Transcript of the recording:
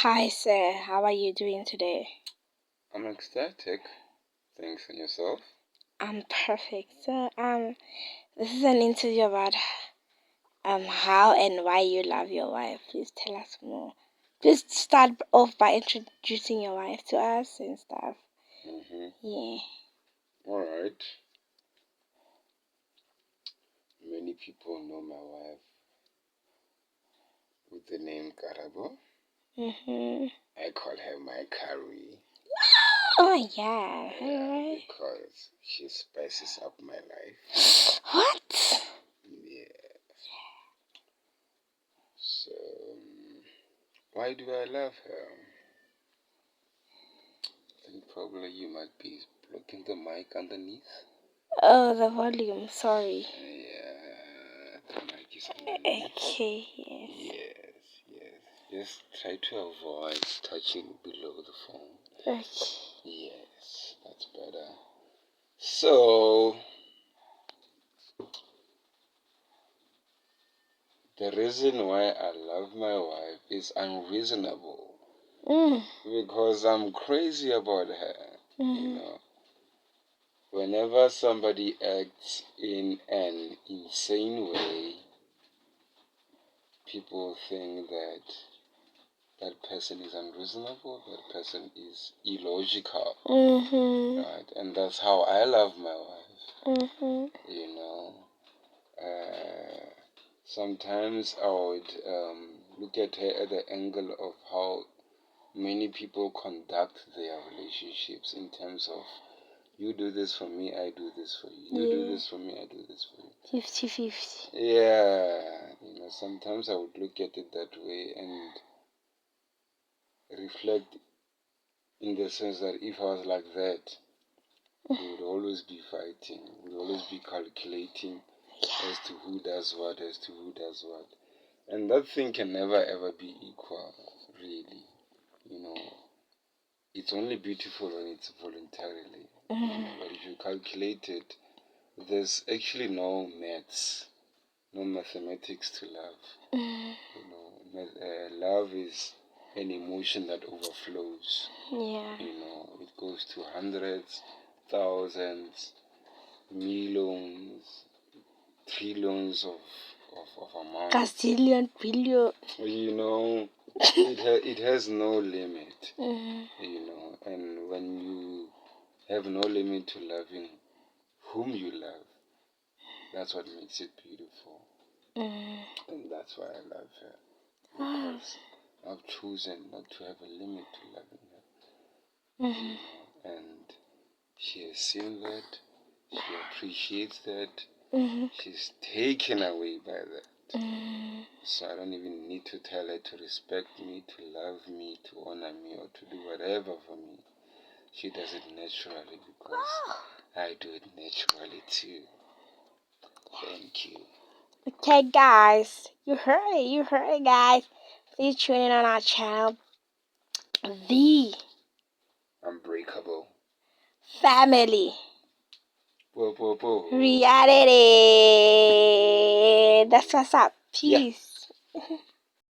Hi, sir. How are you doing today? I'm ecstatic. Thanks, and yourself? I'm perfect. So, this is an interview about how and why you love your wife. Please tell us more. Please start off by introducing your wife to us and stuff. Yeah. All right. Many people know my wife with the name Karabo. I call her my curry. Oh yeah. Alright. Because she spices up my life. What? Yeah. So, why do I love her? I think probably you might be blocking the mic underneath. Oh, the volume. Sorry. Yeah, the mic is underneath. Okay. Yes. Yes. Just try to avoid touching below the phone. Okay. Yes, that's better. So, the reason why I love my wife is unreasonable. Because I'm crazy about her. You know, whenever somebody acts in an insane way, people think that that person is unreasonable, that person is illogical. Right? And that's how I love my wife. You know, sometimes I would look at her at the angle of how many people conduct their relationships in terms of you do this for me, I do this for you. You do this for me, I do this for you. 50-50. Yeah, you know, sometimes I would look at it that way and reflect in the sense that if I was like that, we would always be fighting, we would always be calculating as to who does what, And that thing can never ever be equal, really. You know, it's only beautiful when it's voluntarily. But if you calculate it, there's actually no maths, no mathematics to love. You know, love is an emotion that overflows. Yeah. You know, it goes to hundreds, thousands, millions, trillions of amounts. Gazillion, billion. You know, it has no limit. You know, and when you have no limit to loving whom you love, that's what makes it beautiful. And that's why I love her. Because I've chosen not to have a limit to loving her. You know, and she has seen that. She appreciates that. She's taken away by that. So I don't even need to tell her to respect me, to love me, to honor me, or to do whatever for me. She does it naturally because I do it naturally too. Thank you. Okay, guys, you heard it, guys. Please tune in on our channel, The Unbreakable Family Reality. Reality. That's what's up. Peace. Yeah.